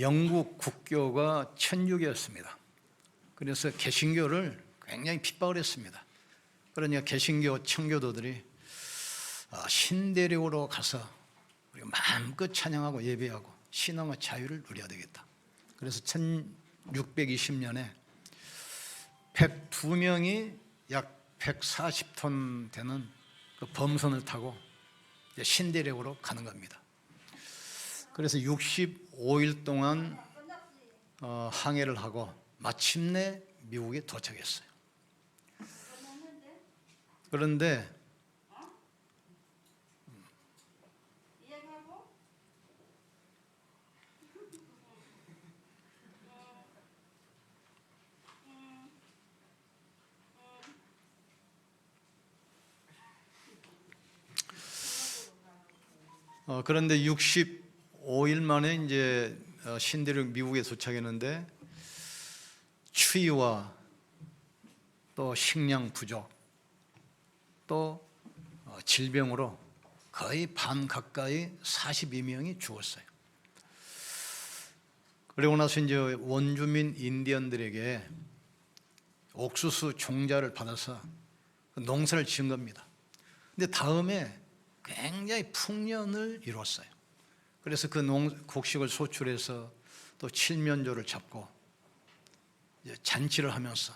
영국 국교가 천주교였습니다. 그래서 개신교를 굉장히 핍박을 했습니다. 그러니까 개신교 청교도들이 신대륙으로 가서 우리가 마음껏 찬양하고 예배하고 신앙의 자유를 누려야 되겠다. 그래서 1620년에 102명이 약 140톤 되는 그 범선을 타고 신대륙으로 가는 겁니다. 그래서 65일 동안 항해를 하고 마침내 미국에 도착했어요. 그런데 그런데 65일 만에 이제 신대륙 미국에 도착했는데 추위와 또 식량 부족 또 질병으로 거의 반 가까이 42명이 죽었어요. 그리고 나서 이제 원주민 인디언들에게 옥수수 종자를 받아서 농사를 지은 겁니다. 근데 다음에 굉장히 풍년을 이뤘어요. 그래서 그 곡식을 소출해서 또 칠면조를 잡고 잔치를 하면서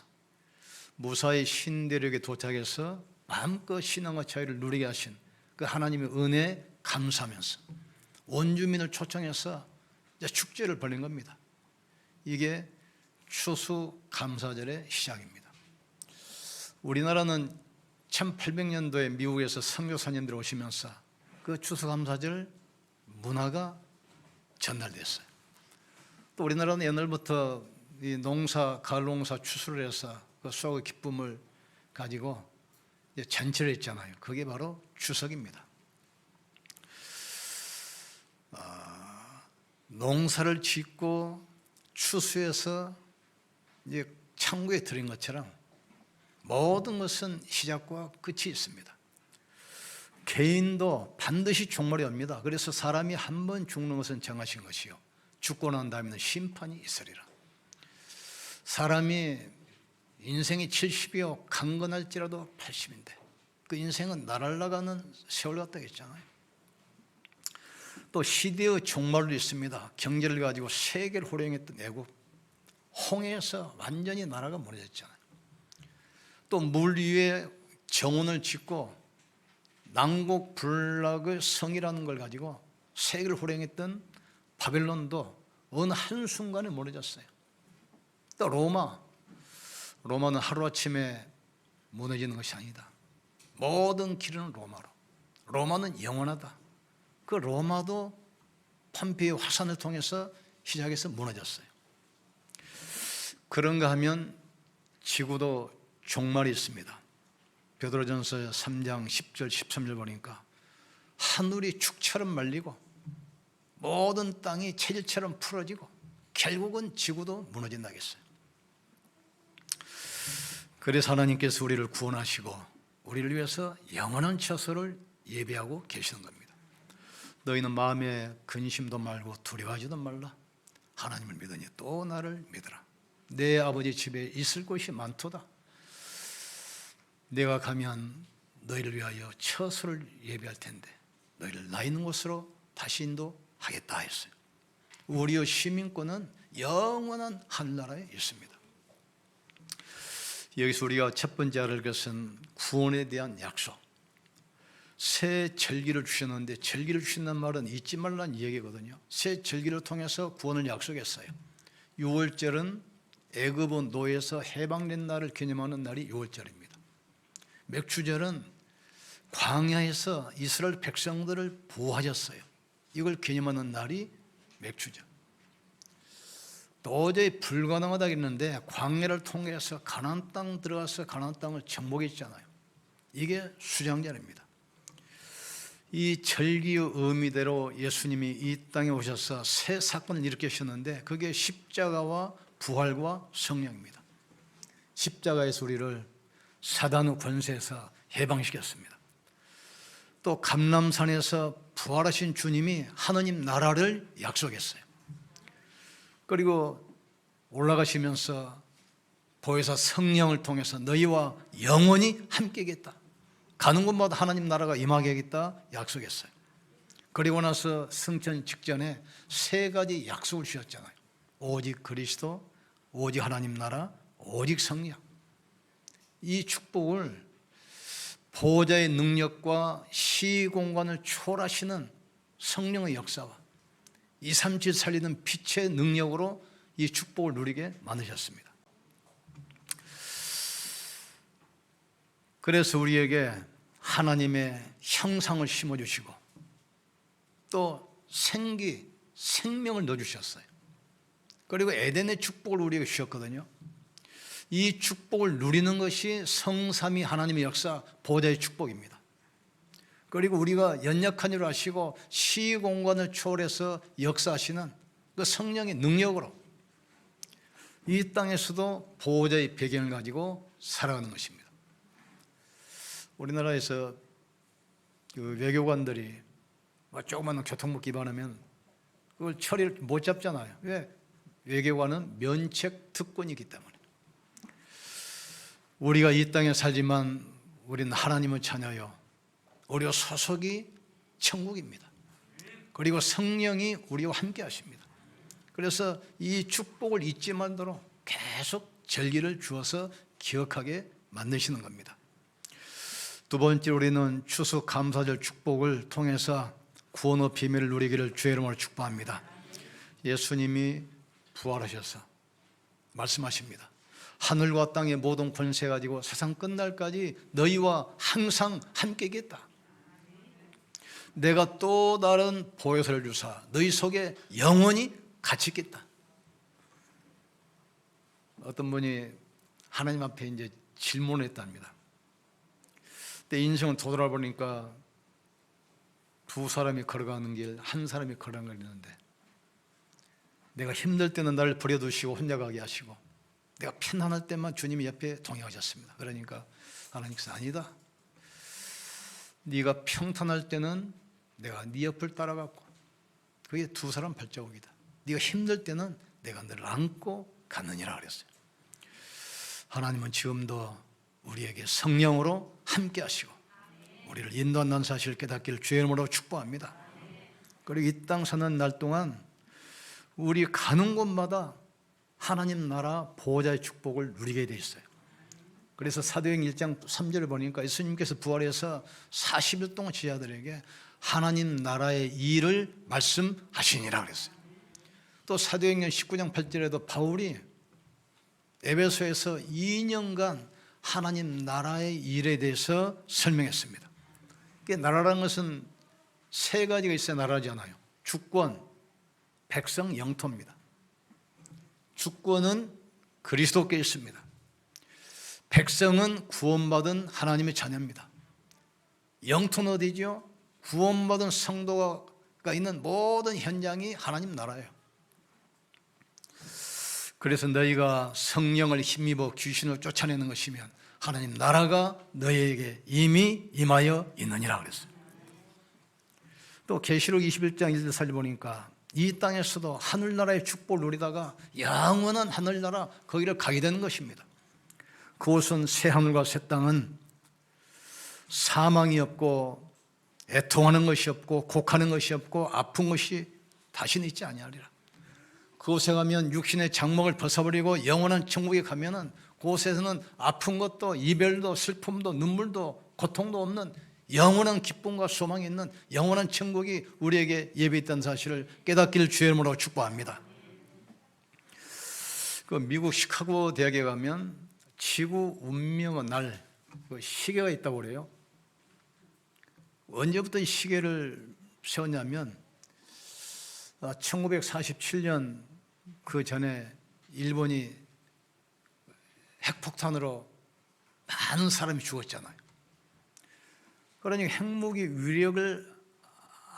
무사히 신대륙에 도착해서 마음껏 신앙과 자유를 누리게 하신 그 하나님의 은혜에 감사하면서 원주민을 초청해서 축제를 벌린 겁니다. 이게 추수감사절의 시작입니다. 우리나라는 1800년도에 미국에서 선교사님들이 오시면서 그 추수감사절 문화가 전달됐어요. 또 우리나라는 옛날부터 이 농사, 가을 농사 추수를 해서 그 수확의 기쁨을 가지고 잔치를 했잖아요. 그게 바로 추석입니다. 농사를 짓고 추수해서 이제 창고에 들인 것처럼 모든 것은 시작과 끝이 있습니다. 개인도 반드시 종말이 옵니다. 그래서 사람이 한 번 죽는 것은 정하신 것이요 죽고 난 다음에는 심판이 있으리라. 사람이 인생이 70이요 강건할지라도 80인데 그 인생은 날아가는 세월 같다 했잖아요. 또 시대의 종말도 있습니다. 경제를 가지고 세계를 호령했던 애국 홍해에서 완전히 나라가 무너졌잖아요. 또 물 위에 정원을 짓고 난곡불락의 성이라는 걸 가지고 세계를 호령했던 바벨론도 어느 한순간에 무너졌어요. 또 로마는 하루아침에 무너지는 것이 아니다. 모든 길은 로마로. 로마는 영원하다. 그 로마도 폼페이의 화산을 통해서 시작해서 무너졌어요. 그런가 하면 지구도 종말이 있습니다. 베드로전서 3장 10절 13절 보니까 하늘이 죽처럼 말리고 모든 땅이 체질처럼 풀어지고 결국은 지구도 무너진다겠어요. 그래서 하나님께서 우리를 구원하시고 우리를 위해서 영원한 처소를 예비하고 계시는 겁니다. 너희는 마음에 근심도 말고 두려워하지도 말라. 하나님을 믿으니 또 나를 믿으라. 내 아버지 집에 있을 곳이 많도다. 내가 가면 너희를 위하여 처소를 예비할 텐데 너희를 나 있는 곳으로 다시 인도하겠다 했어요. 우리의 시민권은 영원한 하늘나라에 있습니다. 여기서 우리가 첫 번째 알을 것은 구원에 대한 약속. 새 절기를 주셨는데 절기를 주신다는 말은 잊지 말라는 얘기거든요. 새 절기를 통해서 구원을 약속했어요. 6월절은 애굽의 노예에서 해방된 날을 기념하는 날이 6월절입니다. 맥주절은 광야에서 이스라엘 백성들을 보호하셨어요. 이걸 기념하는 날이 맥주절. 도저히 불가능하다겠는데 광야를 통해서 가나안 땅 들어가서 가나안 땅을 정복했잖아요. 이게 수장절입니다. 이 절기의 의미대로 예수님이 이 땅에 오셔서 새 사건을 일으키셨는데 그게 십자가와 부활과 성령입니다. 십자가에서 우리를 사단의 권세에서 해방시켰습니다. 또 감람산에서 부활하신 주님이 하느님 나라를 약속했어요. 그리고 올라가시면서 보혜사 성령을 통해서 너희와 영원히 함께하겠다. 가는 곳마다 하나님 나라가 임하게 하겠다 약속했어요. 그리고 나서 승천 직전에 세 가지 약속을 주셨잖아요. 오직 그리스도, 오직 하나님 나라, 오직 성령. 이 축복을 보호자의 능력과 시공간을 초월하시는 성령의 역사와 237 살리는 빛의 능력으로 이 축복을 누리게 만드셨습니다. 그래서 우리에게 하나님의 형상을 심어주시고 또 생명을 넣어주셨어요. 그리고 에덴의 축복을 우리에게 주셨거든요. 이 축복을 누리는 것이 성삼위 하나님의 역사, 보호자의 축복입니다. 그리고 우리가 연약한 줄 아시고 시공간을 초월해서 역사하시는 그 성령의 능력으로 이 땅에서도 보호자의 배경을 가지고 살아가는 것입니다. 우리나라에서 그 외교관들이 조그마한 교통법 위반하면 그걸 처리를 못 잡잖아요. 왜? 외교관은 면책 특권이기 때문에. 우리가 이 땅에 살지만 우리는 하나님의 자녀요. 우리의 소속이 천국입니다. 그리고 성령이 우리와 함께 하십니다. 그래서 이 축복을 잊지 말도록 계속 절기를 주어서 기억하게 만드시는 겁니다. 두 번째, 우리는 추수 감사절 축복을 통해서 구원의 비밀을 누리기를 주의 이름으로 축복합니다. 예수님이 부활하셔서 말씀하십니다. 하늘과 땅의 모든 권세 가지고 세상 끝날까지 너희와 항상 함께겠다. 내가 또 다른 보혜사를 주사 너희 속에 영원히 같이 있겠다. 어떤 분이 하나님 앞에 이제 질문을 했답니다. 그때 인생을 돌아보니까 두 사람이 걸어가는 길, 한 사람이 걸어가는 길 있는데 내가 힘들 때는 나를 버려두시고 혼자 가게 하시고 내가 편안할 때만 주님이 옆에 동행하셨습니다. 그러니까 하나님께서 아니다. 네가 평탄할 때는 내가 네 옆을 따라갔고 그게 두 사람 발자국이다. 네가 힘들 때는 내가 너를 안고 갔느니라 그랬어요. 하나님은 지금도 우리에게 성령으로 함께 하시고 우리를 인도한다는 사실을 깨닫기를 주의 이름으로 축복합니다. 그리고 이 땅 사는 날 동안 우리 가는 곳마다 하나님 나라 보호자의 축복을 누리게 돼 있어요. 그래서 사도행 1장 3절을 보니까 예수님께서 부활해서 40일 동안 제자들에게 하나님 나라의 일을 말씀하시니라 그랬어요. 또 사도행전 19장 8절에도 바울이 에베소에서 2년간 하나님 나라의 일에 대해서 설명했습니다. 나라라는 것은 세 가지가 있어야 나라잖아요. 주권, 백성, 영토입니다. 주권은 그리스도께 있습니다. 백성은 구원받은 하나님의 자녀입니다. 영토는 어디죠? 구원받은 성도가 있는 모든 현장이 하나님 나라예요. 그래서 너희가 성령을 힘입어 귀신을 쫓아내는 것이면 하나님 나라가 너희에게 이미 임하여 있느니라 그랬어요. 또 계시록 21장 1절 살펴보니까 이 땅에서도 하늘나라의 축복을 누리다가 영원한 하늘나라 거기를 가게 되는 것입니다. 그곳은 새 하늘과 새 땅은 사망이 없고 애통하는 것이 없고 곡하는 것이 없고 아픈 것이 다시는 있지 아니하리라. 그곳에 가면 육신의 장막을 벗어버리고 영원한 천국에 가면은 그곳에서는 아픈 것도 이별도 슬픔도 눈물도 고통도 없는 영원한 기쁨과 소망이 있는 영원한 천국이 우리에게 예비했다는 사실을 깨닫기를 주의 이름으로 축복합니다. 그 미국 시카고 대학에 가면 지구 운명의 날 그 시계가 있다고 그래요. 언제부터 이 시계를 세웠냐면 1947년 그 전에 일본이 핵폭탄으로 많은 사람이 죽었잖아요. 그러니까 핵무기 위력을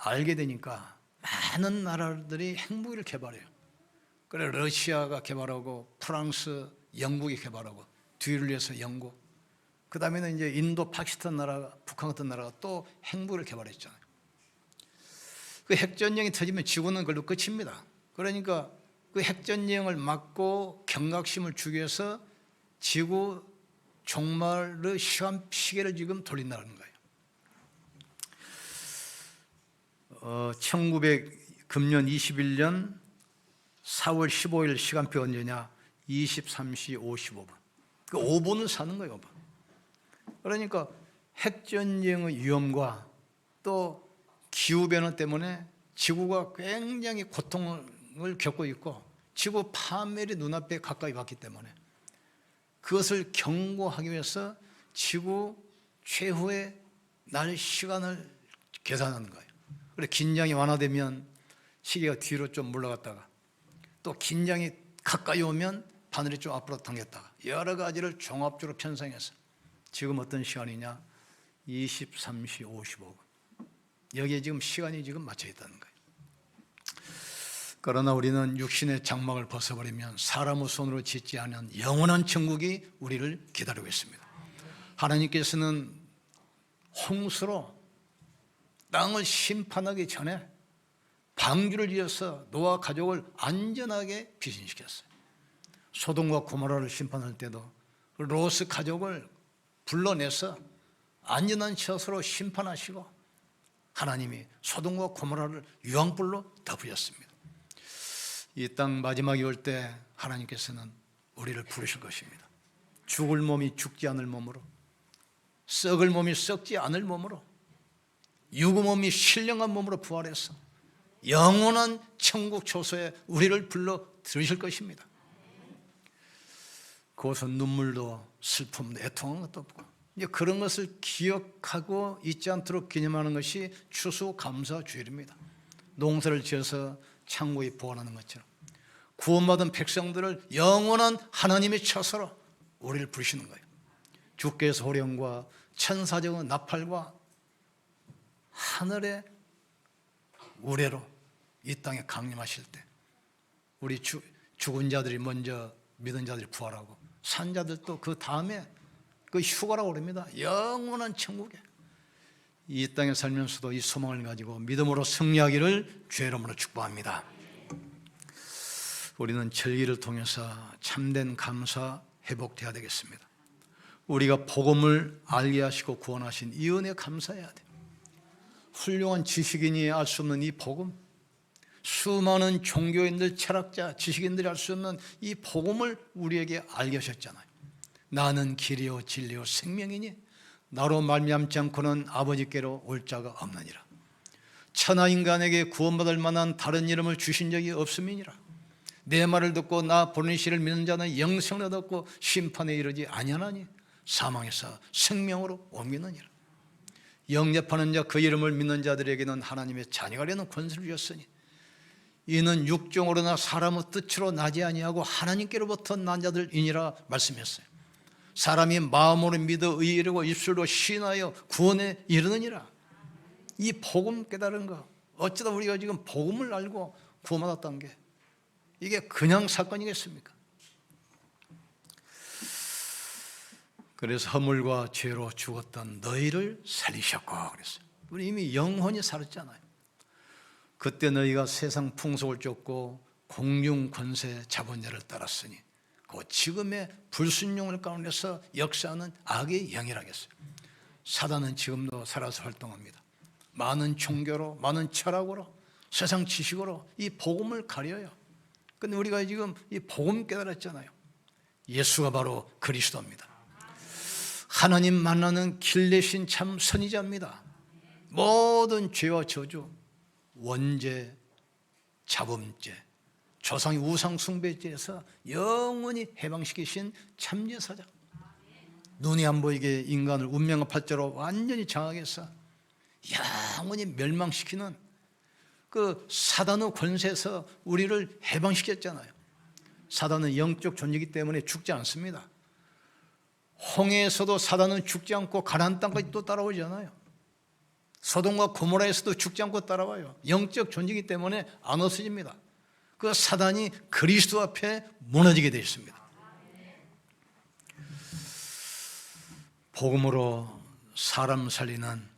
알게 되니까 많은 나라들이 핵무기를 개발해요. 그래 러시아가 개발하고 프랑스, 영국이 개발하고 뒤를 이어서 영국, 그 다음에는 이제 인도, 파키스탄 나라, 북한 같은 나라가 또 핵무기를 개발했잖아요. 그 핵전쟁이 터지면 지구는 그걸로 끝입니다. 그러니까 그 핵전쟁을 막고 경각심을 주기 위해서 지구 종말의 시계를 지금 돌린다는 거예요. 1900금년 21년 4월 15일 시간표 언제냐? 23시 55분. 그 5분을 사는 거예요. 5분. 그러니까 핵전쟁의 위험과 또 기후변화 때문에 지구가 굉장히 고통을 겪고 있고 지구 파멸이 눈앞에 가까이 왔기 때문에 그것을 경고하기 위해서 지구 최후의 날 시간을 계산하는 거예요. 그래 긴장이 완화되면 시계가 뒤로 좀 물러갔다가 또 긴장이 가까이 오면 바늘이 좀 앞으로 당겼다가 여러 가지를 종합적으로 편성해서 지금 어떤 시간이냐? 23시 55분. 여기에 지금 시간이 지금 맞춰 있다는 거예요. 그러나 우리는 육신의 장막을 벗어버리면 사람의 손으로 짓지 않은 영원한 천국이 우리를 기다리고 있습니다. 하나님께서는 홍수로 땅을 심판하기 전에 방주를 지어서 노아 가족을 안전하게 피신시켰어요. 소돔과 고모라를 심판할 때도 롯의 가족을 불러내서 안전한 처소로 심판하시고 하나님이 소돔과 고모라를 유황불로 덮으셨습니다. 이 땅 마지막이 올 때 하나님께서는 우리를 부르실 것입니다. 죽을 몸이 죽지 않을 몸으로, 썩을 몸이 썩지 않을 몸으로, 육의 몸이 신령한 몸으로 부활해서 영원한 천국 초소에 우리를 불러 들으실 것입니다. 그것은 눈물도 슬픔도 애통한 것도 없고 이제 그런 것을 기억하고 잊지 않도록 기념하는 것이 추수감사주일입니다. 농사를 지어서 창고에 보관하는 것처럼 구원받은 백성들을 영원한 하나님의 처소로 우리를 부르시는 거예요. 주께서 호령과 천사적인 나팔과 하늘의 우레로 이 땅에 강림하실 때 우리 죽은 자들이 먼저 믿은 자들이 부활하고 산 자들도 그 다음에 그 휴가라고 그럽니다. 영원한 천국에 이 땅에 살면서도 이 소망을 가지고 믿음으로 승리하기를 주의 이름으로 축복합니다. 우리는 절기를 통해서 참된 감사 회복돼야 되겠습니다. 우리가 복음을 알게 하시고 구원하신 이 은혜에 감사해야 돼요. 훌륭한 지식인이 알 수 없는 이 복음, 수많은 종교인들, 철학자, 지식인들이 알 수 없는 이 복음을 우리에게 알게 하셨잖아요. 나는 길이요 진리요 생명이니 나로 말미암지 않고는 아버지께로 올 자가 없느니라. 천하 인간에게 구원받을 만한 다른 이름을 주신 적이 없음이니라. 내 말을 듣고 나 보내시를 믿는 자는 영생을 얻고 심판에 이르지 아니하나니 사망에서 생명으로 옮기느니라. 영접하는 자 그 이름을 믿는 자들에게는 하나님의 자녀가 되는 권세를 주셨으니 이는 육종으로나 사람의 뜻으로 나지 아니하고 하나님께로부터 난 자들이니라 말씀했어요. 사람이 마음으로 믿어 의에 이르고 입술로 시인하여 구원에 이르느니라. 이 복음 깨달은 거 어쩌다 우리가 지금 복음을 알고 구원받았다는 게 이게 그냥 사건이겠습니까? 그래서 허물과 죄로 죽었던 너희를 살리셨고 그랬어요. 우리 이미 영혼이 살았잖아요. 그때 너희가 세상 풍속을 쫓고 공중 권세 자본자를 따랐으니 그 지금의 불순종을 가운데서 역사하는 악의 영이라겠어요. 사단은 지금도 살아서 활동합니다. 많은 종교로, 많은 철학으로, 세상 지식으로 이 복음을 가려요. 근데 우리가 지금 이 복음 깨달았잖아요. 예수가 바로 그리스도입니다. 하나님 만나는 길 대신 참 선지자입니다. 모든 죄와 저주, 원죄, 자범죄, 조상의 우상 숭배죄에서 영원히 해방시키신 참제사장. 눈이 안 보이게 인간을 운명의 팔자로 완전히 장악해서 영원히 멸망시키는 그 사단의 권세에서 우리를 해방시켰잖아요. 사단은 영적 존재이기 때문에 죽지 않습니다. 홍해에서도 사단은 죽지 않고 가나안 땅까지 또 따라오잖아요. 소돔과 고모라에서도 죽지 않고 따라와요. 영적 존재이기 때문에 안 없어집니다. 그 사단이 그리스도 앞에 무너지게 되어 있습니다. 복음으로 사람 살리는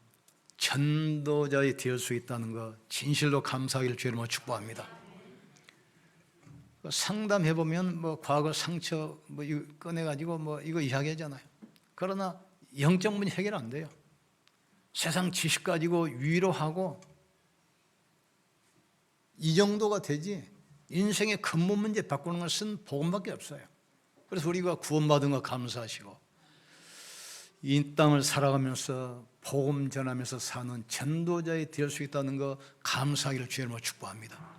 전도자이 되을 수 있다는 것 진실로 감사하기를 주의 이름으로 축복합니다. 상담해 보면 뭐 과거 상처 뭐 이거 꺼내 가지고 뭐 이거 이야기하잖아요. 그러나 영적 문제 해결 안 돼요. 세상 지식 가지고 위로하고 이 정도가 되지 인생의 근본 문제 바꾸는 것은 복음밖에 없어요. 그래서 우리가 구원받은 거 감사하시고 이 땅을 살아가면서 복음 전하면서 사는 전도자이 될 수 있다는 거 감사하기를 주의 이름으로 축복합니다.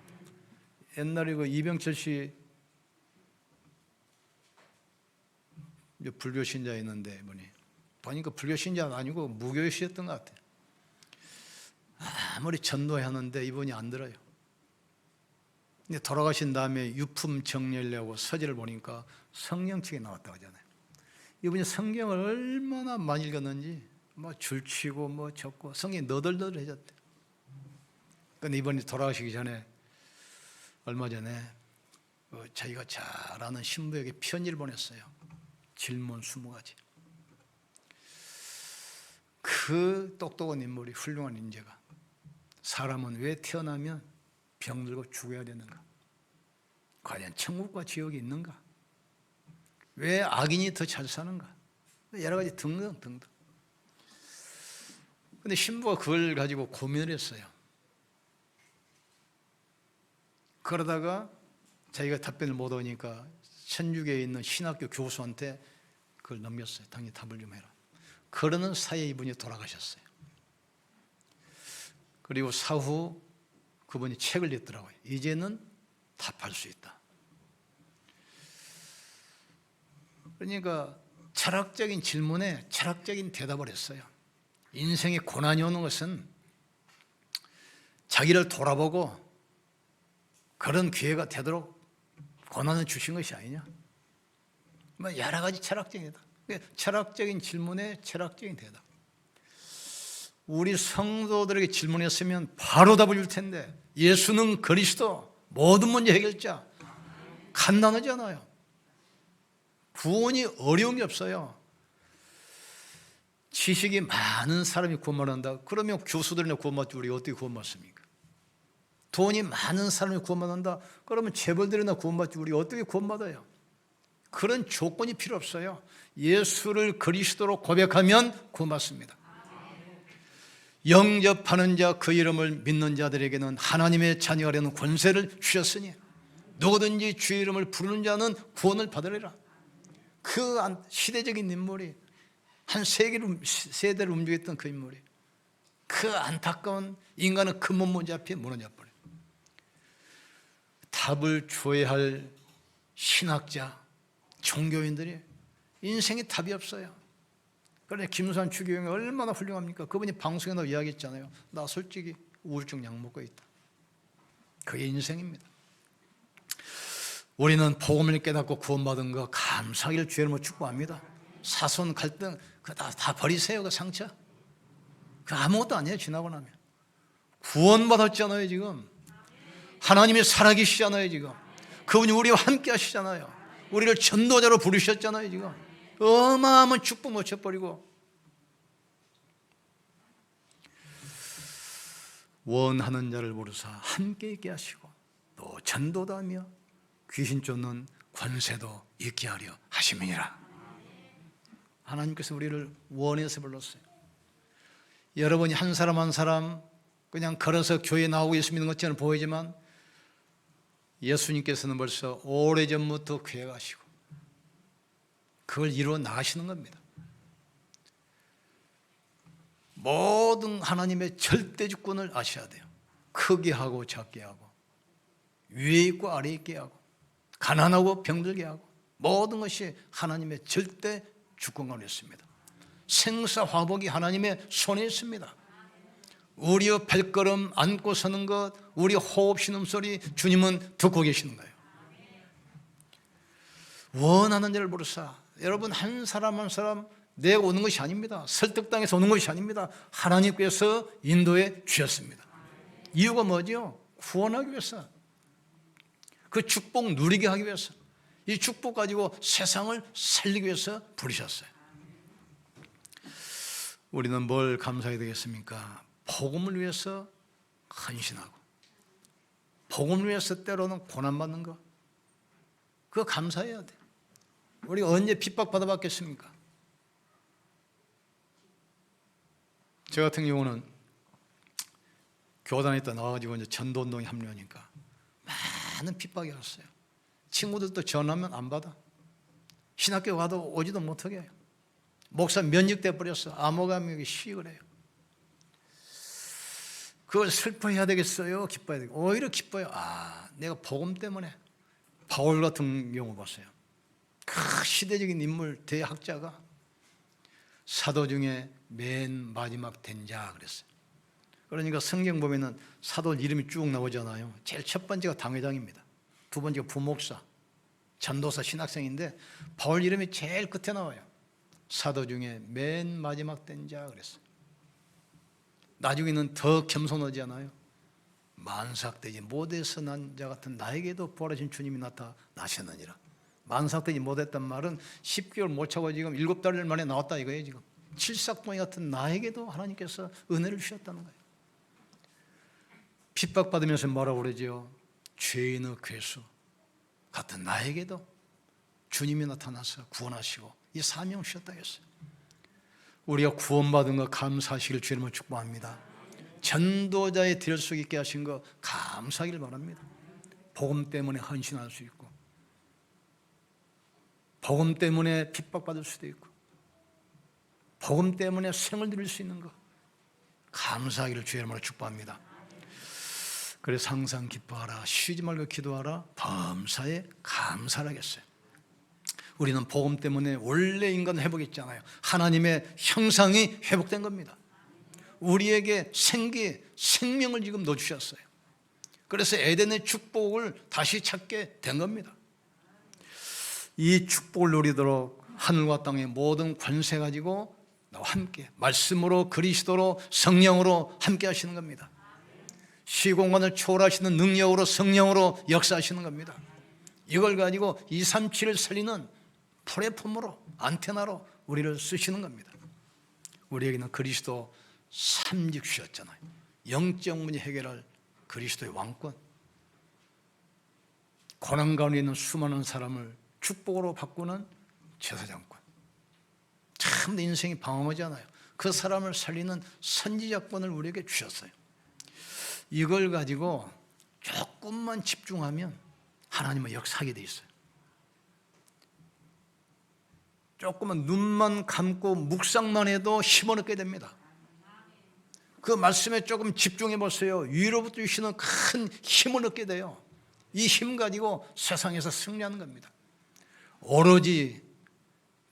옛날에 그 이병철 씨 불교 신자였는데 보니까 불교 신자가 아니고 무교시였던 것 같아요. 아무리 전도하는데 이분이 안 들어요. 근데 돌아가신 다음에 유품 정리하려고 서재를 보니까 성경책이 나왔다고 하잖아요. 이분이 성경을 얼마나 많이 읽었는지 뭐 줄치고 뭐 적고 성경이 너덜너덜해졌대. 근데 이분이 돌아가시기 전에 얼마 전에 자기가 잘 아는 신부에게 편지를 보냈어요. 질문 20가지. 그 똑똑한 인물이 훌륭한 인재가 사람은 왜 태어나면 병들고 죽어야 되는가? 과연 천국과 지옥이 있는가? 왜 악인이 더 잘 사는가? 여러 가지 등등. 근데 신부가 그걸 가지고 고민을 했어요. 그러다가 자기가 답변을 못 오니까 천주교에 있는 신학교 교수한테 그걸 넘겼어요. 당연히 답을 좀 해라. 그러는 사이에 이분이 돌아가셨어요. 그리고 사후 그분이 책을 냈더라고요. 이제는 답할 수 있다. 그러니까 철학적인 질문에 철학적인 대답을 했어요. 인생에 고난이 오는 것은 자기를 돌아보고 그런 기회가 되도록 고난을 주신 것이 아니냐. 뭐 여러 가지 철학적이다. 철학적인 질문에 철학적인 대답. 우리 성도들에게 질문했으면 바로 답을 줄 텐데 예수는 그리스도 모든 문제 해결자. 간단하잖아요. 구원이 어려운 게 없어요. 지식이 많은 사람이 구원받는다. 그러면 교수들이나 구원받지 우리 어떻게 구원받습니까? 돈이 많은 사람이 구원받는다. 그러면 재벌들이나 구원받지 우리 어떻게 구원받아요? 그런 조건이 필요 없어요. 예수를 그리스도로 고백하면 구원받습니다. 영접하는 자 그 이름을 믿는 자들에게는 하나님의 자녀가 되는 권세를 주셨으니 누구든지 주의 이름을 부르는 자는 구원을 받으리라. 그 시대적인 인물이 한 세대를 움직였던 그 인물이 그 안타까운 인간의 근본 문제 앞에 무너져 버려요. 답을 줘야 할 신학자, 종교인들이 인생에 답이 없어요. 그런데 김수환 추기경이 얼마나 훌륭합니까? 그분이 방송에 나와 이야기했잖아요. 나 솔직히 우울증 약 먹고 있다. 그게 인생입니다. 우리는 복음을 깨닫고 구원받은 거 감사하기를 주의 이름으로 축복합니다. 사손 갈등 그거 다 버리세요. 그 상처. 그 아무것도 아니에요. 지나고 나면. 구원받았잖아요. 지금. 하나님이 살아계시잖아요. 지금. 그분이 우리와 함께 하시잖아요. 우리를 전도자로 부르셨잖아요. 지금. 어마어마한 축복 놓쳐버리고 원하는 자를 부르사 함께 있게 하시고 또 전도도 하며 귀신 쫓는 권세도 있게 하려 하심이니라. 하나님께서 우리를 원해서 불렀어요. 여러분이 한 사람 한 사람 그냥 걸어서 교회에 나오고 예수 믿는 것처럼 보이지만 예수님께서는 벌써 오래전부터 계획하시고 그걸 이루어 나가시는 겁니다. 모든 하나님의 절대 주권을 아셔야 돼요. 크게 하고 작게 하고 위에 있고 아래에 있게 하고 가난하고 병들게 하고 모든 것이 하나님의 절대 주권 가운데 있습니다. 생사화복이 하나님의 손에 있습니다. 우리의 발걸음 안고 서는 것, 우리 호흡 신음소리 주님은 듣고 계시는 거예요. 원하는 자를 부르사. 여러분 한 사람 한 사람 내가 오는 것이 아닙니다. 설득당해서 오는 것이 아닙니다. 하나님께서 인도해 주셨습니다. 이유가 뭐죠? 구원하기 위해서. 그 축복 누리게 하기 위해서. 이 축복 가지고 세상을 살리기 위해서 부르셨어요. 우리는 뭘 감사해야 되겠습니까? 복음을 위해서 헌신하고 복음을 위해서 때로는 고난받는 것, 그거 감사해야 돼. 우리가 언제 핍박받아봤겠습니까? 저 같은 경우는 교단에 있다 나와가지고 이제 전도운동에 합류하니까 많은 핍박이 왔어요. 친구들도 전화하면 안 받아. 신학교 가도 오지도 못하게 해요. 목사 면직돼 버렸어. 암호감이 시익을 해요. 그걸 슬퍼해야 되겠어요? 기뻐해야 되겠어요? 오히려 기뻐요. 내가 복음 때문에 바울 같은 경우 봤어요. 그 시대적인 인물 대학자가 사도 중에 맨 마지막 된 자 그랬어요. 그러니까 성경 보면은 사도 이름이 쭉 나오잖아요. 제일 첫 번째가 당회장입니다. 두 번째가 부목사, 전도사, 신학생인데 바울 이름이 제일 끝에 나와요. 사도 중에 맨 마지막 된 자 그랬어요. 나중에는 더 겸손하잖아요. 만삭되지 못해서 난 자 같은 나에게도 부활하신 주님이 나타나셨느니라. 만삭되지 못했단 말은 10개월 못 차고 지금 7달 만에 나왔다 이거예요. 지금 칠삭동이 같은 나에게도 하나님께서 은혜를 주셨다는 거예요. 핍박받으면서 뭐라고 그러죠? 죄인의 괴수 같은 나에게도 주님이 나타나서 구원하시고 이 사명을 주셨다 했어요. 우리가 구원받은 거 감사하시길 주님을 축복합니다. 전도자의 될 수 있게 하신 거 감사하길 바랍니다. 복음 때문에 헌신할 수 있고, 복음 때문에 핍박받을 수도 있고, 복음 때문에 생을 드릴 수 있는 거 감사하기를 주의 이름으로 축복합니다. 그래서 항상 기뻐하라, 쉬지 말고 기도하라, 범사에 감사하겠어요. 우리는 복음 때문에 원래 인간 회복했잖아요. 하나님의 형상이 회복된 겁니다. 우리에게 생명을 지금 넣어주셨어요. 그래서 에덴의 축복을 다시 찾게 된 겁니다. 이 축복을 누리도록 하늘과 땅의 모든 권세 가지고 나와 함께 말씀으로 그리스도로 성령으로 함께 하시는 겁니다. 시공간을 초월하시는 능력으로 성령으로 역사하시는 겁니다. 이걸 가지고 237을 살리는 플랫폼으로 안테나로 우리를 쓰시는 겁니다. 우리에게는 그리스도 삼직 주셨잖아요. 영적 문제 해결할 그리스도의 왕권, 고난 가운데 있는 수많은 사람을 축복으로 바꾸는 제사장권. 참 내 인생이 방황하잖아요. 그 사람을 살리는 선지자권을 우리에게 주셨어요. 이걸 가지고 조금만 집중하면 하나님은 역사하게 돼 있어요. 조금만 눈만 감고 묵상만 해도 힘을 얻게 됩니다. 그 말씀에 조금 집중해 보세요. 위로부터 주시는 큰 힘을 얻게 돼요. 이 힘 가지고 세상에서 승리하는 겁니다. 오로지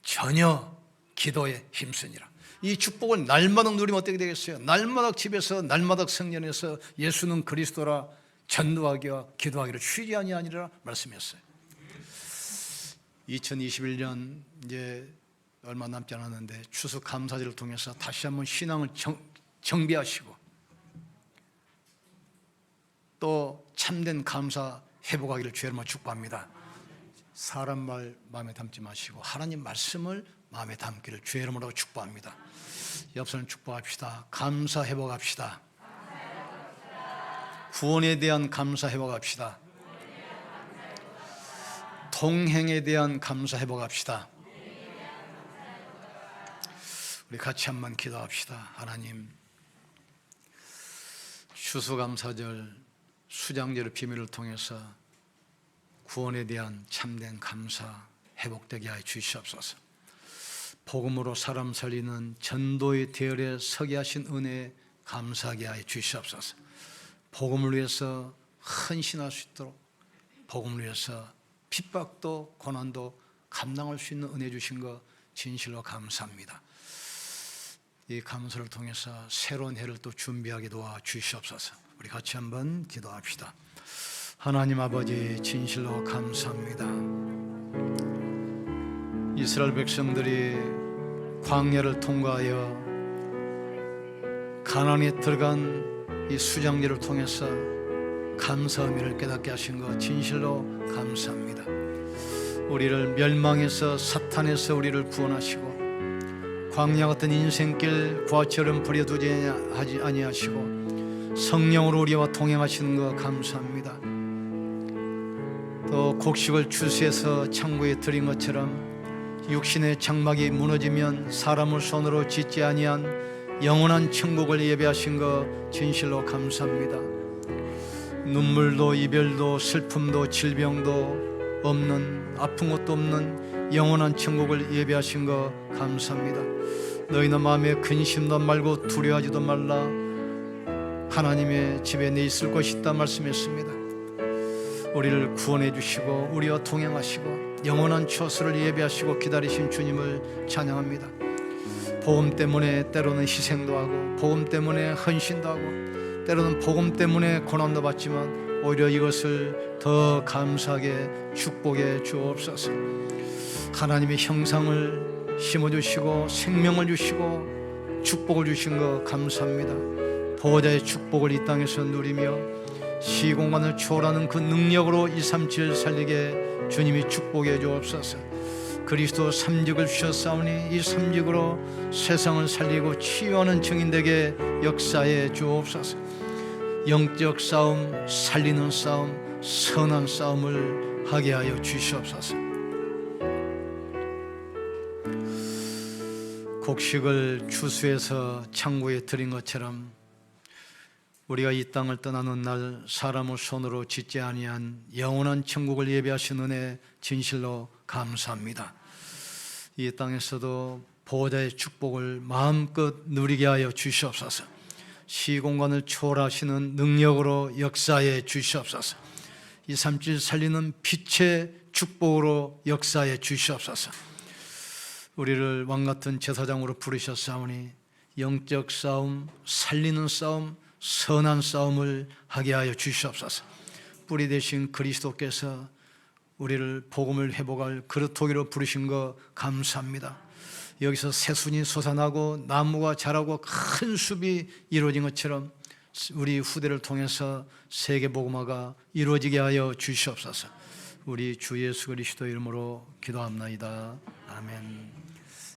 전혀 기도에 힘쓰니라. 이 축복을 날마다 누리면 어떻게 되겠어요? 날마다 집에서 날마다 성전에서 예수는 그리스도라 전도하기와 기도하기를 쉬지 아니하니라 말씀했어요. 2021년 이제 얼마 남지 않았는데 추수 감사절을 통해서 다시 한번 신앙을 정비하시고 또 참된 감사 회복하기를 주의 이름으로 축복합니다. 사람 말 마음에 담지 마시고 하나님 말씀을 마음에 담기를 주의 이름으로 축복합니다. 옆 사람 축복합시다. 감사 회복합시다. 구원에 대한 감사 회복합시다. 동행에 대한 감사 회복합시다. 우리 같이 한번 기도합시다. 하나님, 추수감사절 수장절의 비밀을 통해서 구원에 대한 참된 감사 회복되게 하여 주시옵소서. 복음으로 사람 살리는 전도의 대열에 서게 하신 은혜에 감사하게 하여 주시옵소서. 복음을 위해서 헌신할 수 있도록, 복음을 위해서 핍박도 고난도 감당할 수 있는 은혜 주신 것 진실로 감사합니다. 이 감사를 통해서 새로운 해를 또 준비하게 도와 주시옵소서. 우리 같이 한번 기도합시다. 하나님 아버지, 진실로 감사합니다. 이스라엘 백성들이 광야를 통과하여 가나안에 들어간 이 수장제를 통해서 감사 의미를 깨닫게 하신 것 진실로 감사합니다. 우리를 멸망에서 사탄에서 우리를 구원하시고 광야 같은 인생길 과처럼 버려두지 아니하시고 성령으로 우리와 동행하시는 것 감사합니다. 또 곡식을 추수해서 창고에 들인 것처럼 육신의 장막이 무너지면 사람을 손으로 짓지 아니한 영원한 천국을 예배하신 것 진실로 감사합니다. 눈물도 이별도 슬픔도 질병도 없는, 아픈 것도 없는 영원한 천국을 예배하신 것 감사합니다. 너희는 마음에 근심도 말고 두려워하지도 말라. 하나님의 집에 내 있을 것이 있다 말씀했습니다. 우리를 구원해 주시고 우리와 동행하시고 영원한 처소를 예배하시고 기다리신 주님을 찬양합니다. 복음 때문에 때로는 희생도 하고, 복음 때문에 헌신도 하고, 때로는 복음 때문에 고난도 받지만 오히려 이것을 더 감사하게 축복해 주옵소서. 하나님의 형상을 심어주시고 생명을 주시고 축복을 주신 것 감사합니다. 보호자의 축복을 이 땅에서 누리며 시공간을 초월하는 그 능력으로 237 살리게 주님이 축복해 주옵소서. 그리스도 삼직을 주셨사오니 이 삼직으로 세상을 살리고 치유하는 증인되게 역사해 주옵소서. 영적 싸움, 살리는 싸움, 선한 싸움을 하게 하여 주시옵소서. 곡식을 추수해서 창고에 들인 것처럼 우리가 이 땅을 떠나는 날 사람을 손으로 짓지 아니한 영원한 천국을 예배하신 은혜 진실로 감사합니다. 이 땅에서도 보호자의 축복을 마음껏 누리게 하여 주시옵소서. 시공간을 초월하시는 능력으로 역사해 주시옵소서. 237 살리는 빛의 축복으로 역사해 주시옵소서. 우리를 왕같은 제사장으로 부르셨사오니 영적 싸움, 살리는 싸움, 선한 싸움을 하게 하여 주시옵소서. 뿌리 되신 그리스도께서 우리를 복음을 회복할 그릇토기로 부르신 것 감사합니다. 여기서 새순이 솟아나고 나무가 자라고 큰 숲이 이루어진 것처럼 우리 후대를 통해서 세계 복음화가 이루어지게 하여 주시옵소서. 우리 주 예수 그리스도 이름으로 기도합나이다. 아멘.